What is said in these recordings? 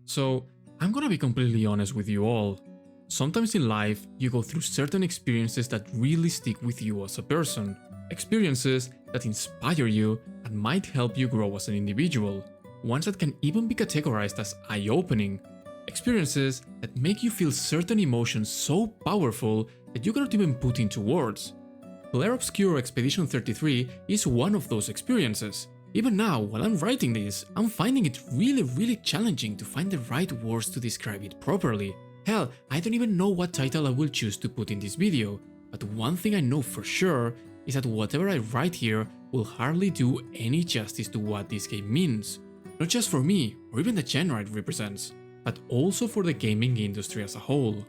So, I'm gonna be completely honest with you all. Sometimes in life, you go through certain experiences that really stick with you as a person. Experiences that inspire you and might help you grow as an individual. Ones that can even be categorized as eye-opening. Experiences that make you feel certain emotions so powerful that you cannot even put into words. Clair Obscur Expedition 33 is one of those experiences. Even now, while I'm writing this, I'm finding it really challenging to find the right words to describe it properly. Hell, I don't even know what title I will choose to put in this video, but one thing I know for sure is that whatever I write here will hardly do any justice to what this game means. Not just for me, or even the genre it represents, but also for the gaming industry as a whole.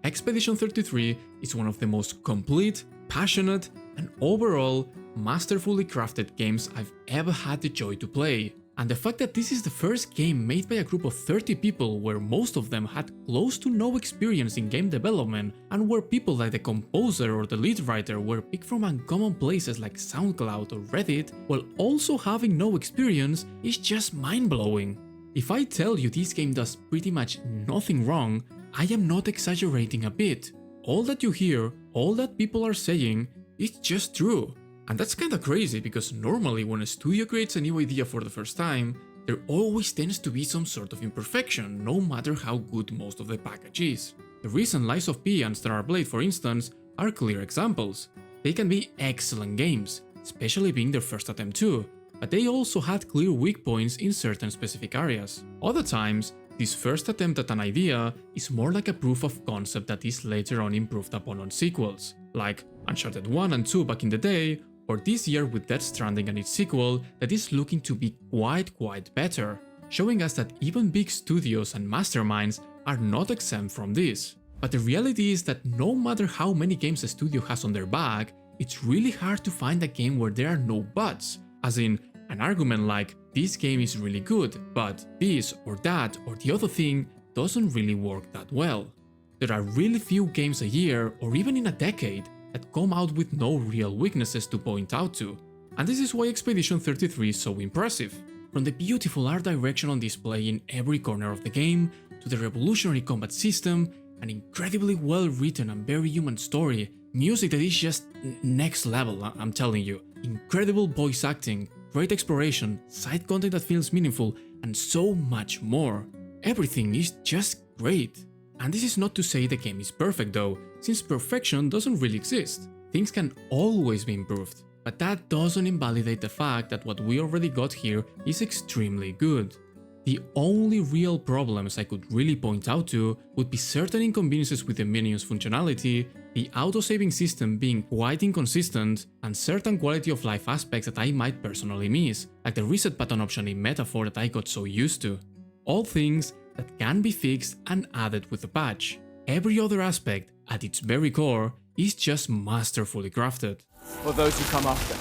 Expedition 33 is one of the most complete, passionate, and overall masterfully crafted games I've ever had the joy to play. And the fact that this is the first game made by a group of 30 people where most of them had close to no experience in game development and where people like the composer or the lead writer were picked from uncommon places like SoundCloud or Reddit while also having no experience is just mind-blowing. If I tell you this game does pretty much nothing wrong, I am not exaggerating a bit. All that you hear, all that people are saying, is just true. And that's kinda crazy because normally when a studio creates a new idea for the first time, there always tends to be some sort of imperfection, no matter how good most of the package is. The recent Lies of P and Stellar Blade, for instance, are clear examples. They can be excellent games, especially being their first attempt too, but they also had clear weak points in certain specific areas. Other times, this first attempt at an idea is more like a proof of concept that is later on improved upon on sequels, like Uncharted 1 and 2 back in the day, or this year with Death Stranding and its sequel that is looking to be quite better, showing us that even big studios and masterminds are not exempt from this. But the reality is that no matter how many games a studio has on their back, it's really hard to find a game where there are no buts, as in an argument like this game is really good, but this or that or the other thing doesn't really work that well. There are really few games a year or even in a decade that come out with no real weaknesses to point out to, and this is why Expedition 33 is so impressive. From the beautiful art direction on display in every corner of the game, to the revolutionary combat system, an incredibly well written and very human story, music that is just next level, I'm telling you, incredible voice acting, great exploration, side content that feels meaningful, and so much more. Everything is just great. And this is not to say the game is perfect though, since perfection doesn't really exist. Things can always be improved, but that doesn't invalidate the fact that what we already got here is extremely good. The only real problems I could really point out to would be certain inconveniences with the menu's functionality, the autosaving system being quite inconsistent, and certain quality of life aspects that I might personally miss, like the reset button option in Metaphor that I got so used to. All things that can be fixed and added with a patch. Every other aspect, at its very core, is just masterfully crafted. For those who come after.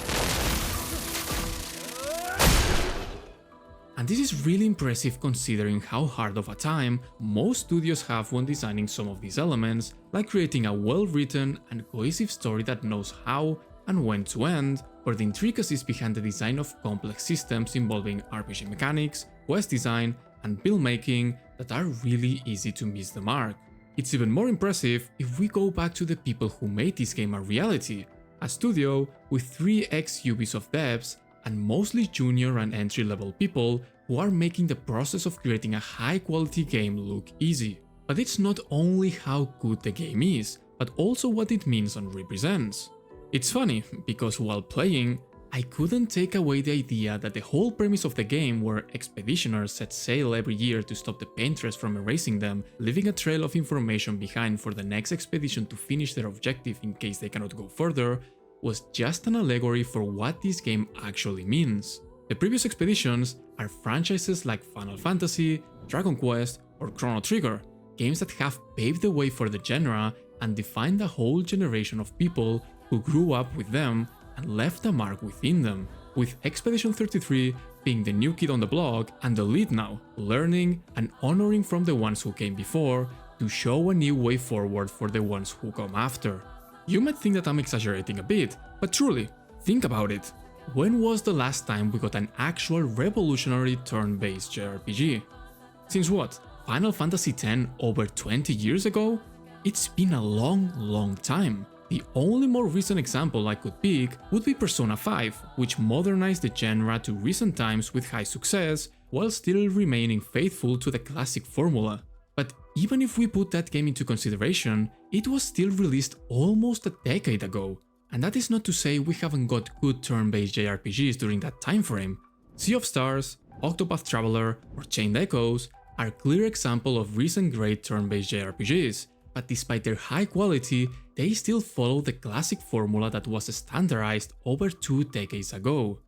And this is really impressive considering how hard of a time most studios have when designing some of these elements, like creating a well-written and cohesive story that knows how and when to end, or the intricacies behind the design of complex systems involving RPG mechanics, quest design, and build making that are really easy to miss the mark. It's even more impressive if we go back to the people who made this game a reality, a studio with 3 ex-Ubisoft devs and mostly junior and entry-level people who are making the process of creating a high-quality game look easy. But it's not only how good the game is, but also what it means and represents. It's funny, because while playing, I couldn't take away the idea that the whole premise of the game where expeditioners set sail every year to stop the painters from erasing them, leaving a trail of information behind for the next expedition to finish their objective in case they cannot go further, was just an allegory for what this game actually means. The previous expeditions are franchises like Final Fantasy, Dragon Quest, or Chrono Trigger, games that have paved the way for the genre and defined a whole generation of people who grew up with them and left a mark within them, with Expedition 33 being the new kid on the block and the lead now, learning and honoring from the ones who came before to show a new way forward for the ones who come after. You might think that I'm exaggerating a bit, but truly, think about it. When was the last time we got an actual revolutionary turn-based JRPG? Since what? Final Fantasy X over 20 years ago? It's been a long time. The only more recent example I could pick would be Persona 5, which modernized the genre to recent times with high success, while still remaining faithful to the classic formula. But even if we put that game into consideration, it was still released almost a decade ago. And that is not to say we haven't got good turn-based JRPGs during that time frame. Sea of Stars, Octopath Traveler, or Chained Echoes are clear examples of recent great turn-based JRPGs, but despite their high quality, they still follow the classic formula that was standardized over 2 decades ago.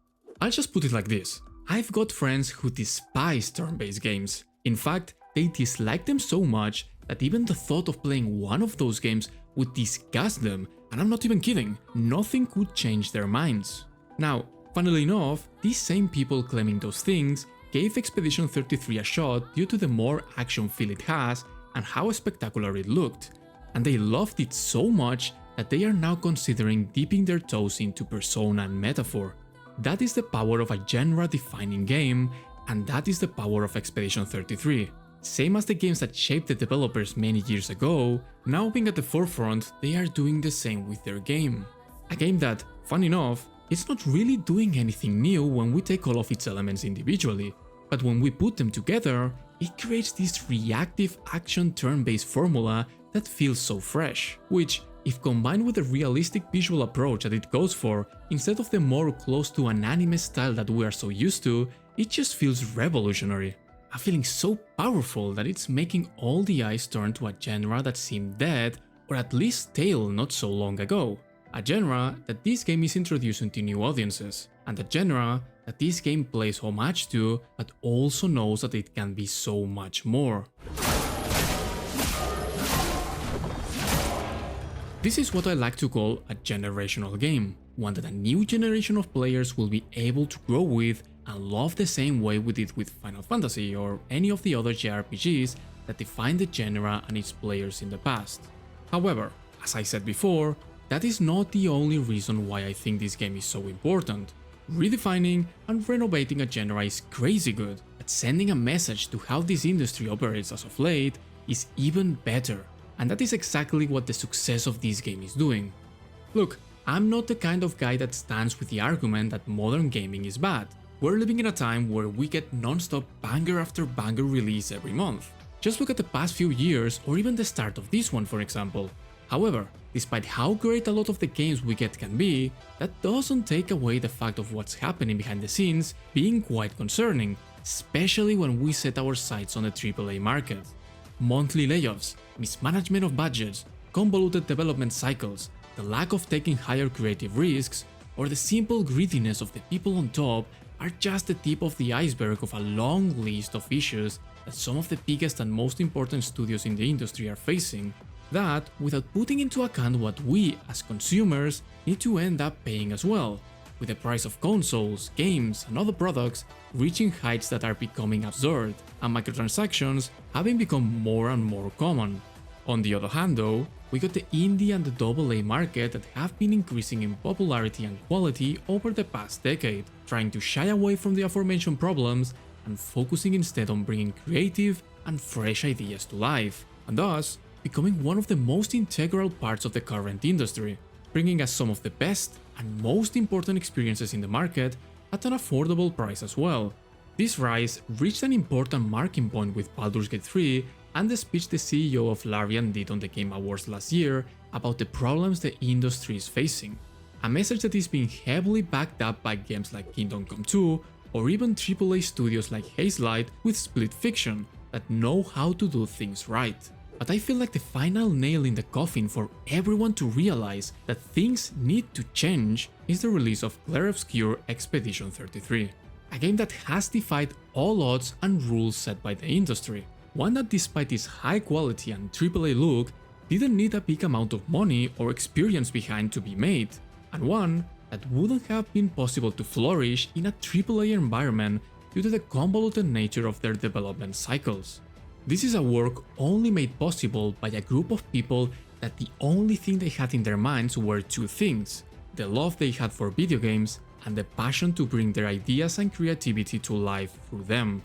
I'll just put it like this. I've got friends who despise turn-based games. In fact, they dislike them so much that even the thought of playing one of those games would disgust them, and I'm not even kidding, nothing could change their minds. Now, funnily enough, these same people claiming those things gave Expedition 33 a shot due to the more action feel it has and how spectacular it looked, and they loved it so much that they are now considering dipping their toes into Persona and Metaphor. That is the power of a genre-defining game, and that is the power of Expedition 33. Same as the games that shaped the developers many years ago, now being at the forefront, they are doing the same with their game. A game that, fun enough, is not really doing anything new when we take all of its elements individually, but when we put them together, it creates this reactive action turn-based formula that feels so fresh, which, if combined with the realistic visual approach that it goes for, instead of the more close to an anime style that we are so used to, it just feels revolutionary. A feeling so powerful that it's making all the eyes turn to a genre that seemed dead, or at least stale not so long ago. A genre that this game is introducing to new audiences, and a genre that this game plays homage to, but also knows that it can be so much more. This is what I like to call a generational game, one that a new generation of players will be able to grow with and love the same way we did with Final Fantasy or any of the other JRPGs that defined the genre and its players in the past. However, as I said before, that is not the only reason why I think this game is so important. Redefining and renovating a genre is crazy good, but sending a message to how this industry operates as of late is even better, and that is exactly what the success of this game is doing. Look, I'm not the kind of guy that stands with the argument that modern gaming is bad. We're living in a time where we get non-stop banger after banger release every month. Just look at the past few years or even the start of this one, for example. However, despite how great a lot of the games we get can be, that doesn't take away the fact of what's happening behind the scenes being quite concerning, especially when we set our sights on the AAA market. Monthly layoffs, mismanagement of budgets, convoluted development cycles, the lack of taking higher creative risks, or the simple greediness of the people on top are just the tip of the iceberg of a long list of issues that some of the biggest and most important studios in the industry are facing, that without putting into account what we, as consumers, need to end up paying as well, with the price of consoles, games, and other products reaching heights that are becoming absurd, and microtransactions having become more and more common. On the other hand though, we got the indie and the AA market that have been increasing in popularity and quality over the past decade, trying to shy away from the aforementioned problems and focusing instead on bringing creative and fresh ideas to life, and thus becoming one of the most integral parts of the current industry, bringing us some of the best and most important experiences in the market at an affordable price as well. This rise reached an important marking point with Baldur's Gate 3 and the speech the CEO of Larian did on the Game Awards last year about the problems the industry is facing. A message that is being heavily backed up by games like Kingdom Come 2 or even AAA studios like Hazelight with Split Fiction that know how to do things right. But I feel like the final nail in the coffin for everyone to realize that things need to change is the release of Clair Obscur Expedition 33, a game that has defied all odds and rules set by the industry. One that, despite its high quality and AAA look, didn't need a big amount of money or experience behind to be made, and one that wouldn't have been possible to flourish in a AAA environment due to the convoluted nature of their development cycles. This is a work only made possible by a group of people that the only thing they had in their minds were two things: the love they had for video games and the passion to bring their ideas and creativity to life through them.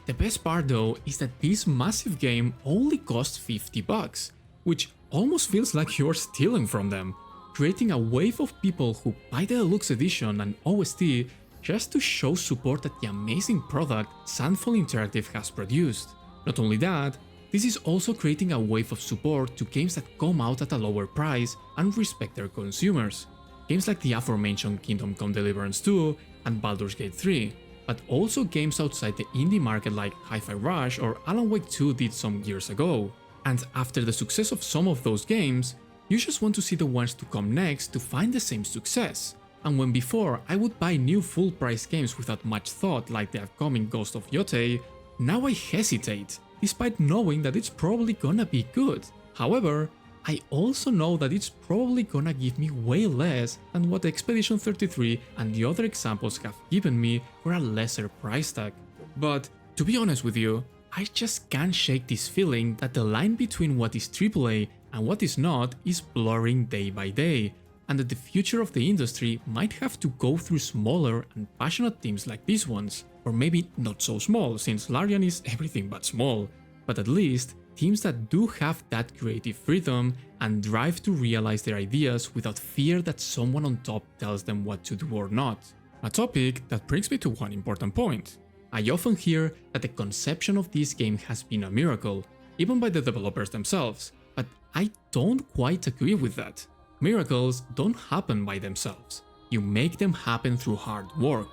The best part though is that this massive game only costs $50, which almost feels like you're stealing from them, creating a wave of people who buy the deluxe edition and OST just to show support at the amazing product Sandfall Interactive has produced. Not only that, this is also creating a wave of support to games that come out at a lower price and respect their consumers. Games like the aforementioned Kingdom Come Deliverance 2 and Baldur's Gate 3, but also games outside the indie market like Hi-Fi Rush or Alan Wake 2 did some years ago. And after the success of some of those games, you just want to see the ones to come next to find the same success. And when before I would buy new full price games without much thought like the upcoming Ghost of Yotei, now I hesitate, despite knowing that it's probably gonna be good. However, I also know that it's probably gonna give me way less than what Expedition 33 and the other examples have given me for a lesser price tag. But to be honest with you, I just can't shake this feeling that the line between what is AAA and what is not is blurring day by day, and that the future of the industry might have to go through smaller and passionate teams like these ones, or maybe not so small since Larian is everything but small, but at least teams that do have that creative freedom and drive to realize their ideas without fear that someone on top tells them what to do or not. A topic that brings me to one important point. I often hear that the conception of this game has been a miracle, even by the developers themselves, but I don't quite agree with that. Miracles don't happen by themselves. You make them happen through hard work.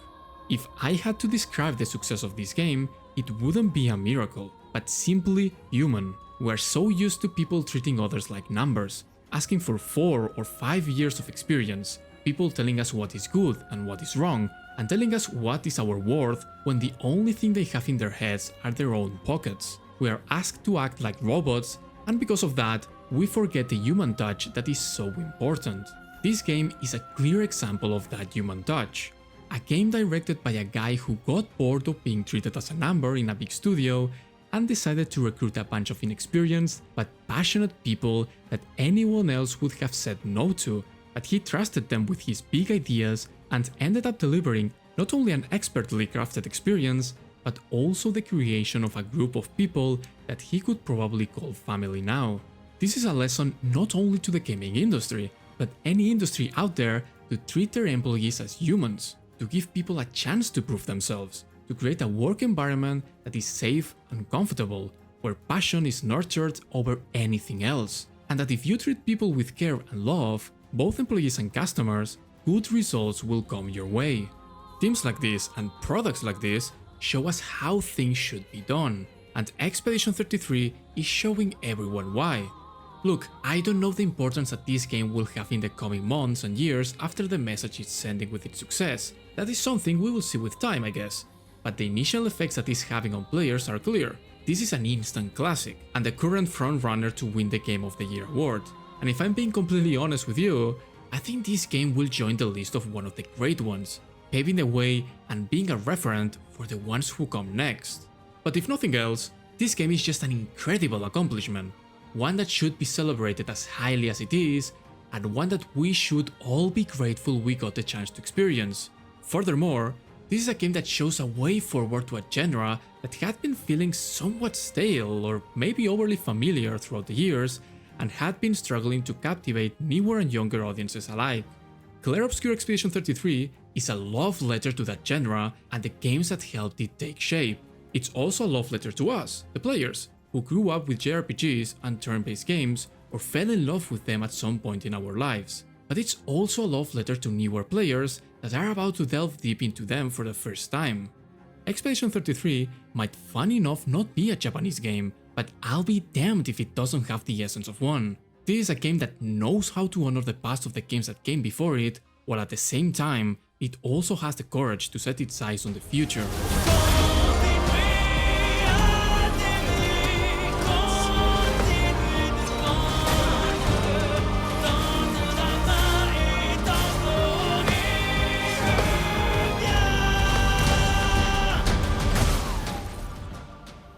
If I had to describe the success of this game, it wouldn't be a miracle, but simply human. We're so used to people treating others like numbers, asking for 4 or 5 years of experience, people telling us what is good and what is wrong, and telling us what is our worth when the only thing they have in their heads are their own pockets. We are asked to act like robots, and because of that, we forget the human touch that is so important. This game is a clear example of that human touch. A game directed by a guy who got bored of being treated as a number in a big studio and decided to recruit a bunch of inexperienced but passionate people that anyone else would have said no to, but he trusted them with his big ideas and ended up delivering not only an expertly crafted experience, but also the creation of a group of people that he could probably call family now. This is a lesson not only to the gaming industry, but any industry out there to treat their employees as humans, to give people a chance to prove themselves, to create a work environment that is safe and comfortable, where passion is nurtured over anything else, and that if you treat people with care and love, both employees and customers, good results will come your way. Teams like this and products like this show us how things should be done, and Expedition 33 is showing everyone why. Look, I don't know the importance that this game will have in the coming months and years after the message it's sending with its success. That is something we will see with time, I guess. But the initial effects that it's having on players are clear. This is an instant classic, and the current frontrunner to win the Game of the Year award. And if I'm being completely honest with you, I think this game will join the list of one of the great ones, paving the way and being a referent for the ones who come next. But if nothing else, this game is just an incredible accomplishment. One that should be celebrated as highly as it is, and one that we should all be grateful we got the chance to experience. Furthermore, this is a game that shows a way forward to a genre that had been feeling somewhat stale or maybe overly familiar throughout the years, and had been struggling to captivate newer and younger audiences alike. Clair Obscur Expedition 33 is a love letter to that genre and the games that helped it take shape. It's also a love letter to us, the players, who grew up with JRPGs and turn-based games or fell in love with them at some point in our lives. But it's also a love letter to newer players that are about to delve deep into them for the first time. Expedition 33 might fun enough not be a Japanese game, but I'll be damned if it doesn't have the essence of one. This is a game that knows how to honor the past of the games that came before it, while at the same time, it also has the courage to set its eyes on the future.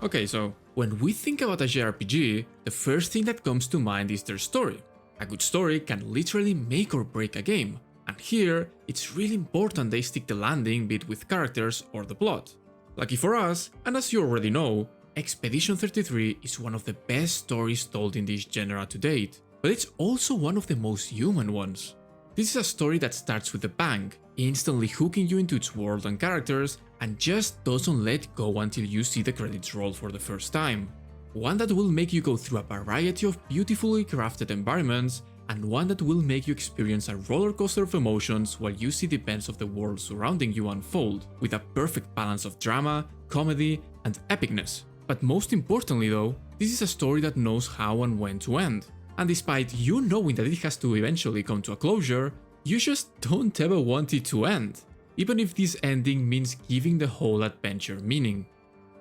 Okay, so when we think about a JRPG, the first thing that comes to mind is their story. A good story can literally make or break a game, and here it's really important they stick the landing bit with characters or the plot. Lucky for us, and as you already know, Expedition 33 is one of the best stories told in this genre to date, but it's also one of the most human ones. This is a story that starts with a bang, instantly hooking you into its world and characters, and just doesn't let go until you see the credits roll for the first time. One that will make you go through a variety of beautifully crafted environments, and one that will make you experience a roller coaster of emotions while you see the events of the world surrounding you unfold, with a perfect balance of drama, comedy, and epicness. But most importantly though, this is a story that knows how and when to end. And despite you knowing that it has to eventually come to a closure, you just don't ever want it to end, even if this ending means giving the whole adventure meaning.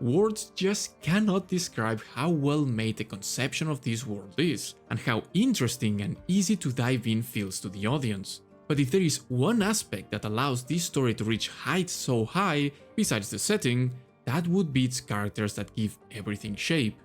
Words just cannot describe how well made the conception of this world is, and how interesting and easy to dive in feels to the audience. But if there is one aspect that allows this story to reach heights so high, besides the setting, that would be its characters that give everything shape.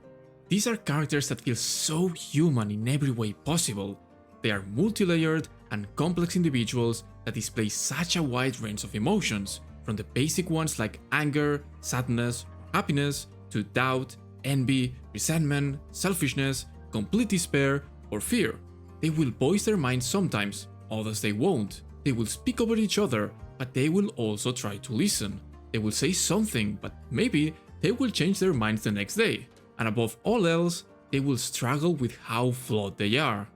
These are characters that feel so human in every way possible. They are multi-layered and complex individuals that display such a wide range of emotions, from the basic ones like anger, sadness, happiness, to doubt, envy, resentment, selfishness, complete despair, or fear. They will voice their minds sometimes, others they won't. They will speak over each other, but they will also try to listen. They will say something, but maybe they will change their minds the next day. And above all else, they will struggle with how flawed they are.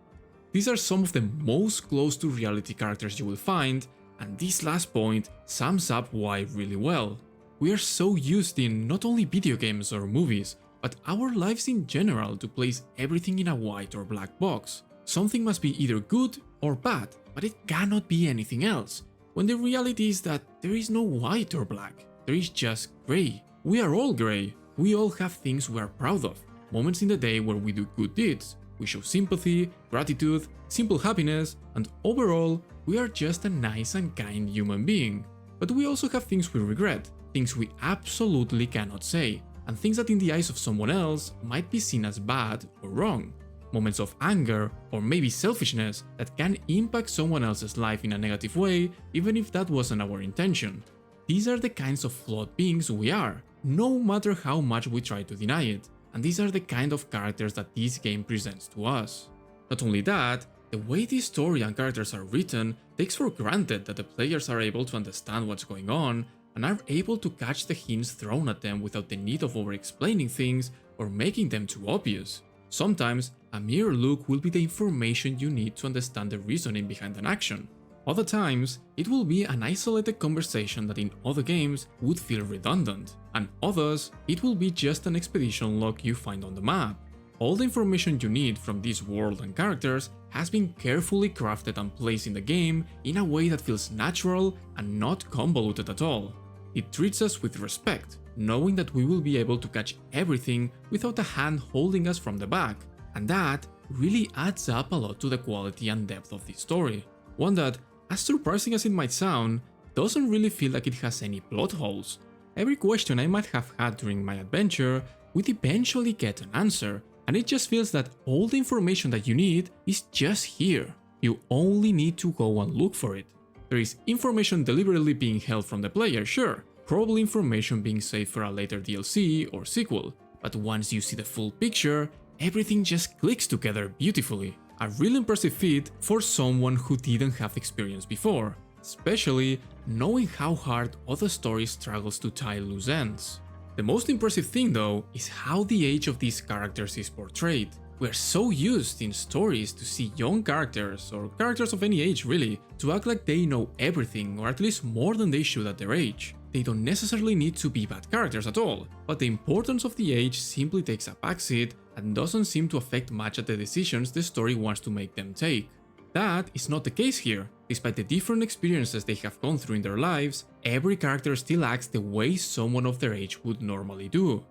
These are some of the most close to reality characters you will find, and this last point sums up why really well. We are so used in not only video games or movies, but our lives in general to place everything in a white or black box. Something must be either good or bad, but it cannot be anything else, when the reality is that there is no white or black, there is just grey. We are all grey. We all have things we are proud of, moments in the day where we do good deeds, we show sympathy, gratitude, simple happiness, and overall, we are just a nice and kind human being. But we also have things we regret, things we absolutely cannot say, and things that in the eyes of someone else might be seen as bad or wrong. Moments of anger or maybe selfishness that can impact someone else's life in a negative way, even if that wasn't our intention. These are the kinds of flawed beings we are, no matter how much we try to deny it, and these are the kind of characters that this game presents to us. Not only that, the way this story and characters are written takes for granted that the players are able to understand what's going on and are able to catch the hints thrown at them without the need of over-explaining things or making them too obvious. Sometimes, a mere look will be the information you need to understand the reasoning behind an action. Other times, it will be an isolated conversation that in other games would feel redundant, and others, it will be just an expedition log you find on the map. All the information you need from this world and characters has been carefully crafted and placed in the game in a way that feels natural and not convoluted at all. It treats us with respect, knowing that we will be able to catch everything without a hand holding us from the back, and that really adds up a lot to the quality and depth of this story. One that, as surprising as it might sound, doesn't really feel like it has any plot holes. Every question I might have had during my adventure would eventually get an answer, and it just feels that all the information that you need is just here. You only need to go and look for it. There is information deliberately being held from the player, sure, probably information being saved for a later DLC or sequel, but once you see the full picture, everything just clicks together beautifully. A really impressive feat for someone who didn't have experience before, especially knowing how hard other stories struggles to tie loose ends. The most impressive thing though is how the age of these characters is portrayed. We are so used in stories to see young characters, or characters of any age really, to act like they know everything or at least more than they should at their age. They don't necessarily need to be bad characters at all, but the importance of the age simply takes a backseat and doesn't seem to affect much at the decisions the story wants to make them take. That is not the case here. Despite the different experiences they have gone through in their lives, every character still acts the way someone of their age would normally do.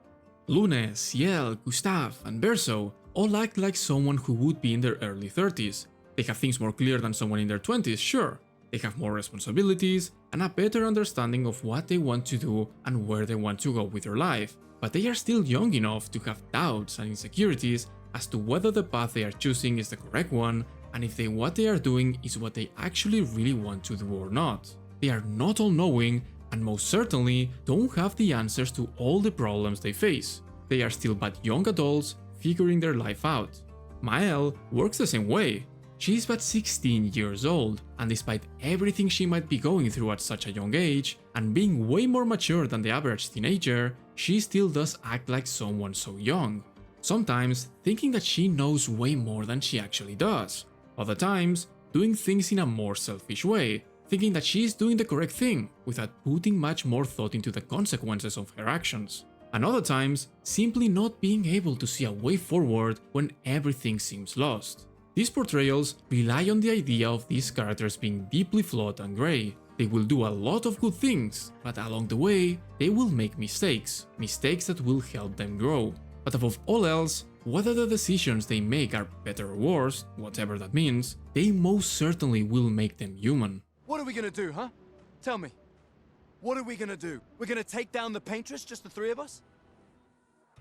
Lune, Ciel, Gustav, and Verso all act like someone who would be in their early 30s. They have things more clear than someone in their 20s, sure. They have more responsibilities and a better understanding of what they want to do and where they want to go with their life, but they are still young enough to have doubts and insecurities as to whether the path they are choosing is the correct one and if what they are doing is what they actually really want to do or not. They are not all-knowing and most certainly don't have the answers to all the problems they face. They are still but young adults figuring their life out. Mael works the same way. She is but 16 years old, and despite everything she might be going through at such a young age, and being way more mature than the average teenager, she still does act like someone so young. Sometimes thinking that she knows way more than she actually does. Other times, doing things in a more selfish way, thinking that she is doing the correct thing without putting much more thought into the consequences of her actions. And other times, simply not being able to see a way forward when everything seems lost. These portrayals rely on the idea of these characters being deeply flawed and grey. They will do a lot of good things, but along the way, they will make mistakes that will help them grow. But above all else, whether the decisions they make are better or worse, whatever that means, they most certainly will make them human. What are we gonna do, huh? Tell me. What are we gonna do? We're gonna take down the paintress, just the three of us?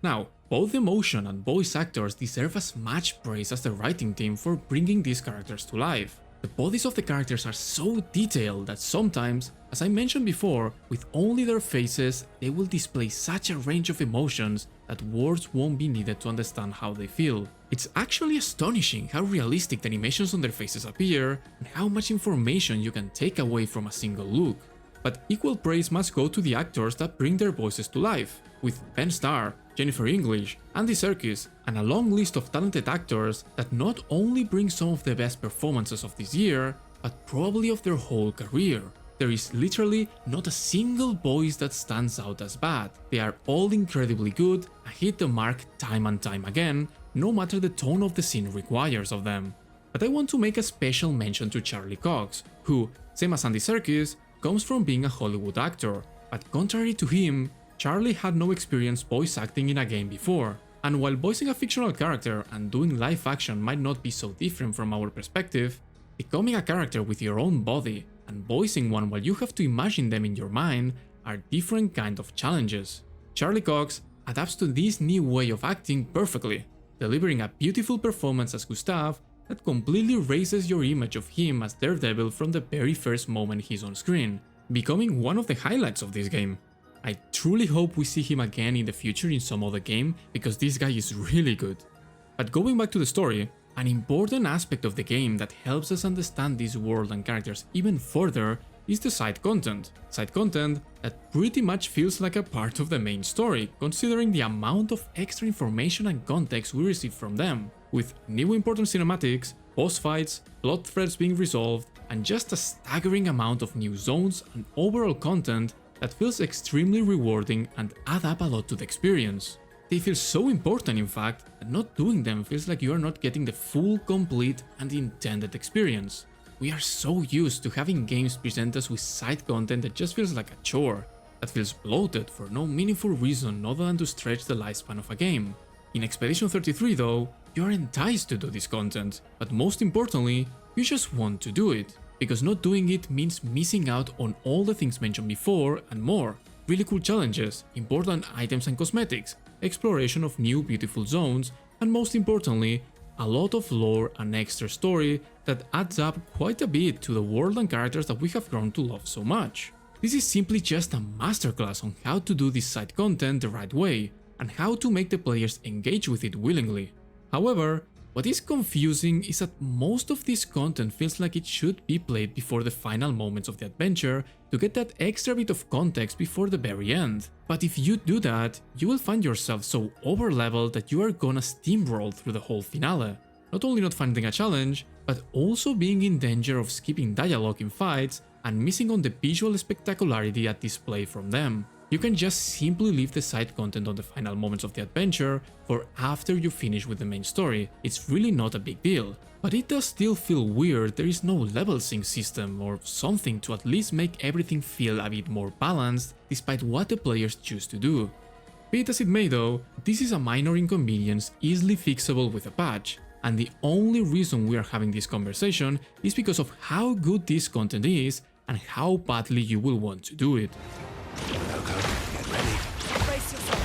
Now, both the motion and voice actors deserve as much praise as the writing team for bringing these characters to life. The bodies of the characters are so detailed that sometimes, as I mentioned before, with only their faces, they will display such a range of emotions that words won't be needed to understand how they feel. It's actually astonishing how realistic the animations on their faces appear and how much information you can take away from a single look. But equal praise must go to the actors that bring their voices to life, with Ben Starr, Jennifer English, Andy Serkis, and a long list of talented actors that not only bring some of the best performances of this year, but probably of their whole career. There is literally not a single voice that stands out as bad. They are all incredibly good and hit the mark time and time again, no matter the tone of the scene requires of them. But I want to make a special mention to Charlie Cox, who, same as Andy Serkis, comes from being a Hollywood actor, but contrary to him, Charlie had no experience voice acting in a game before, and while voicing a fictional character and doing live action might not be so different from our perspective, becoming a character with your own body and voicing one while you have to imagine them in your mind are different kind of challenges. Charlie Cox adapts to this new way of acting perfectly, delivering a beautiful performance as Gustav that completely raises your image of him as Daredevil from the very first moment he's on screen, becoming one of the highlights of this game. I truly hope we see him again in the future in some other game, because this guy is really good. But going back to the story, an important aspect of the game that helps us understand this world and characters even further is the side content. Side content that pretty much feels like a part of the main story, considering the amount of extra information and context we receive from them, with new important cinematics, boss fights, plot threads being resolved, and just a staggering amount of new zones and overall content that feels extremely rewarding and add up a lot to the experience. They feel so important, in fact, that not doing them feels like you are not getting the full, complete, and intended experience. We are so used to having games present us with side content that just feels like a chore, that feels bloated for no meaningful reason other than to stretch the lifespan of a game. In Expedition 33 though, you are enticed to do this content, but most importantly, you just want to do it, because not doing it means missing out on all the things mentioned before and more. Really cool challenges, important items and cosmetics, exploration of new beautiful zones, and most importantly, a lot of lore and extra story that adds up quite a bit to the world and characters that we have grown to love so much. This is simply just a masterclass on how to do this side content the right way, and how to make the players engage with it willingly. However, what is confusing is that most of this content feels like it should be played before the final moments of the adventure to get that extra bit of context before the very end. But if you do that, you will find yourself so over-leveled that you are gonna steamroll through the whole finale, not only not finding a challenge, but also being in danger of skipping dialogue in fights and missing on the visual spectacularity at display from them. You can just simply leave the side content on the final moments of the adventure for after you finish with the main story. It's really not a big deal. But it does still feel weird there is no level sync system or something to at least make everything feel a bit more balanced despite what the players choose to do. Be it as it may though, this is a minor inconvenience easily fixable with a patch, and the only reason we are having this conversation is because of how good this content is and how badly you will want to do it. Coco, get ready. Brace yourself.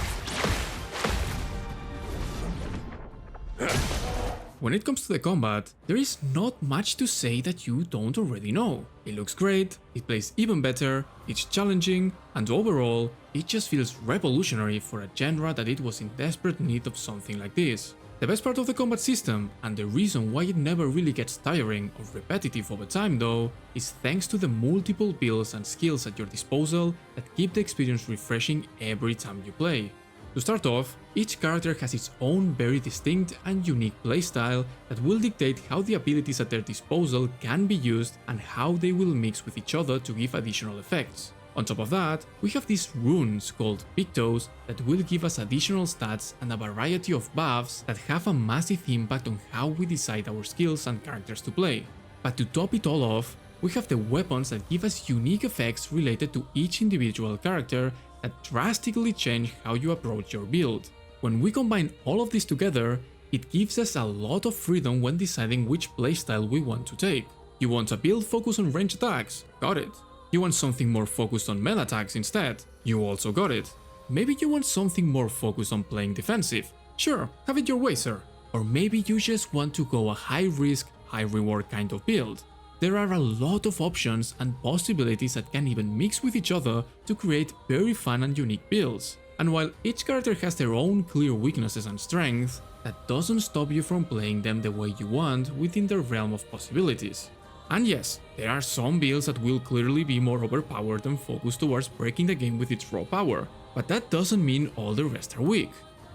When it comes to the combat, there is not much to say that you don't already know. It looks great, it plays even better, it's challenging, and overall, it just feels revolutionary for a genre that it was in desperate need of something like this. The best part of the combat system, and the reason why it never really gets tiring or repetitive over time though, is thanks to the multiple builds and skills at your disposal that keep the experience refreshing every time you play. To start off, each character has its own very distinct and unique playstyle that will dictate how the abilities at their disposal can be used and how they will mix with each other to give additional effects. On top of that, we have these runes called pictos that will give us additional stats and a variety of buffs that have a massive impact on how we decide our skills and characters to play. But to top it all off, we have the weapons that give us unique effects related to each individual character that drastically change how you approach your build. When we combine all of this together, it gives us a lot of freedom when deciding which playstyle we want to take. You want a build focused on range attacks? Got it. You want something more focused on melee attacks instead? You also got it. Maybe you want something more focused on playing defensive? Sure, have it your way, sir. Or maybe you just want to go a high risk, high reward kind of build. There are a lot of options and possibilities that can even mix with each other to create very fun and unique builds. And while each character has their own clear weaknesses and strengths, that doesn't stop you from playing them the way you want within the realm of possibilities. And yes, there are some builds that will clearly be more overpowered and focused towards breaking the game with its raw power, but that doesn't mean all the rest are weak.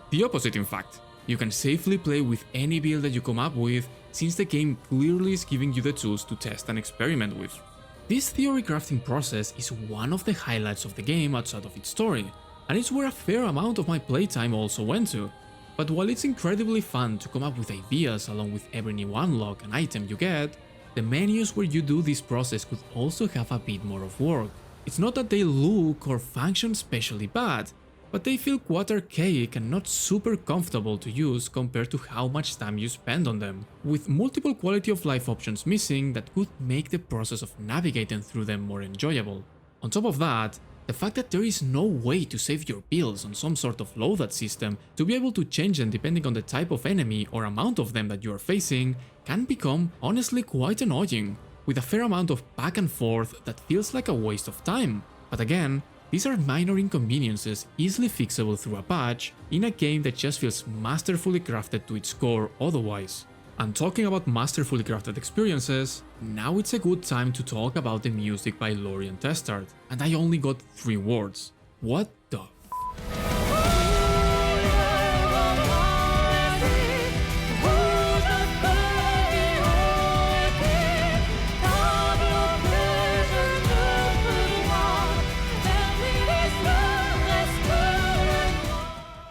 The opposite in fact. You can safely play with any build that you come up with, since the game clearly is giving you the tools to test and experiment with. This theory crafting process is one of the highlights of the game outside of its story, and it's where a fair amount of my playtime also went to. But while it's incredibly fun to come up with ideas along with every new unlock and item you get, the menus where you do this process could also have a bit more of work. It's not that they look or function especially bad, but they feel quite archaic and not super comfortable to use compared to how much time you spend on them, with multiple quality of life options missing that could make the process of navigating through them more enjoyable. On top of that, the fact that there is no way to save your builds on some sort of loadout system to be able to change them depending on the type of enemy or amount of them that you are facing can become honestly quite annoying, with a fair amount of back and forth that feels like a waste of time. But again, these are minor inconveniences easily fixable through a patch in a game that just feels masterfully crafted to its core otherwise. And talking about masterfully crafted experiences, now it's a good time to talk about the music by Lorien Testard, and I only got 3 words. What the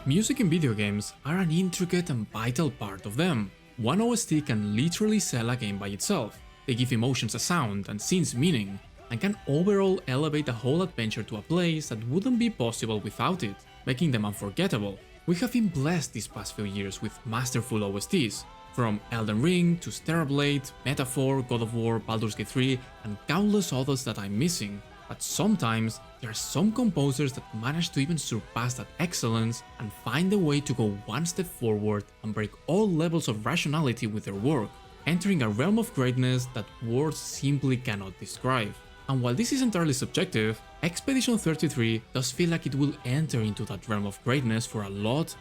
Music in video games are an intricate and vital part of them. One OST can literally sell a game by itself. They give emotions a sound and scenes meaning, and can overall elevate a whole adventure to a place that wouldn't be possible without it, making them unforgettable. We have been blessed these past few years with masterful OSTs, from Elden Ring to Stellar Blade, Metaphor, God of War, Baldur's Gate 3, and countless others that I'm missing. But sometimes, there are some composers that manage to even surpass that excellence and find a way to go one step forward and break all levels of rationality with their work, entering a realm of greatness that words simply cannot describe. And while this is entirely subjective, Expedition 33 does feel like it will enter into that realm of greatness for a lot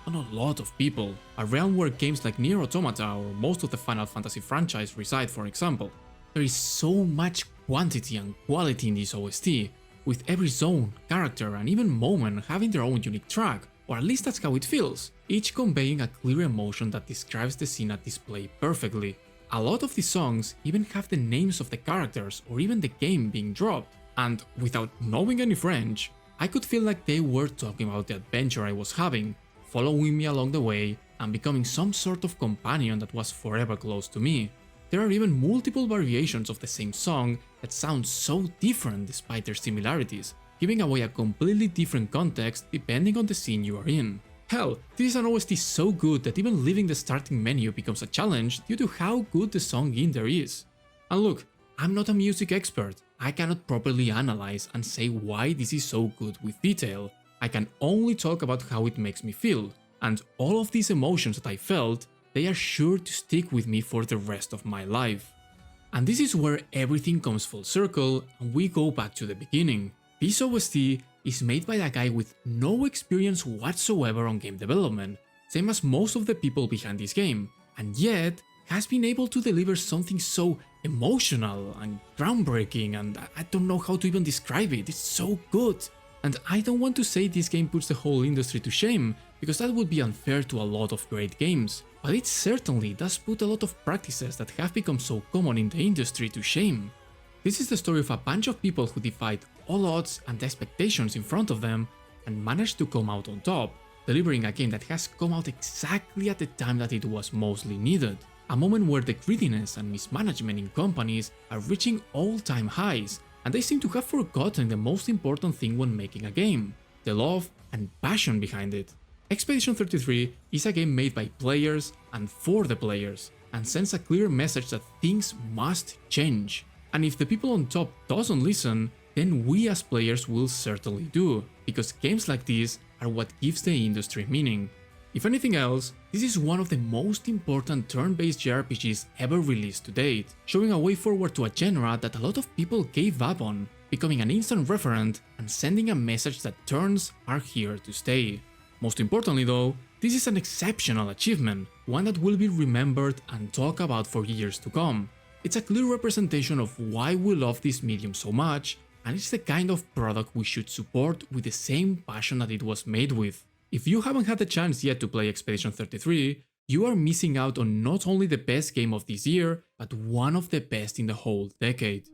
of people, a realm where games like Nier Automata or most of the Final Fantasy franchise reside, for example. There is so much quantity and quality in this OST, with every zone, character and even moment having their own unique track, or at least that's how it feels, each conveying a clear emotion that describes the scene at display perfectly. A lot of these songs even have the names of the characters or even the game being dropped, and without knowing any French, I could feel like they were talking about the adventure I was having, following me along the way and becoming some sort of companion that was forever close to me. There are even multiple variations of the same song that sound so different despite their similarities, giving away a completely different context depending on the scene you are in. Hell, this is an OST so good that even leaving the starting menu becomes a challenge due to how good the song in there is. And look, I'm not a music expert, I cannot properly analyze and say why this is so good with detail. I can only talk about how it makes me feel, and all of these emotions that I felt they are sure to stick with me for the rest of my life. And this is where everything comes full circle and we go back to the beginning. This OST is made by a guy with no experience whatsoever on game development, same as most of the people behind this game, and yet has been able to deliver something so emotional and groundbreaking, and I don't know how to even describe it, it's so good. And I don't want to say this game puts the whole industry to shame, because that would be unfair to a lot of great games, but it certainly does put a lot of practices that have become so common in the industry to shame. This is the story of a bunch of people who defied all odds and expectations in front of them and managed to come out on top, delivering a game that has come out exactly at the time that it was mostly needed. A moment where the greediness and mismanagement in companies are reaching all-time highs, and they seem to have forgotten the most important thing when making a game: the love and passion behind it. Expedition 33 is a game made by players and for the players, and sends a clear message that things must change. And if the people on top doesn't listen, then we as players will certainly do, because games like this are what gives the industry meaning. If anything else, this is one of the most important turn-based JRPGs ever released to date, showing a way forward to a genre that a lot of people gave up on, becoming an instant referent and sending a message that turns are here to stay. Most importantly though, this is an exceptional achievement, one that will be remembered and talked about for years to come. It's a clear representation of why we love this medium so much, and it's the kind of product we should support with the same passion that it was made with. If you haven't had the chance yet to play Expedition 33, you are missing out on not only the best game of this year, but one of the best in the whole decade.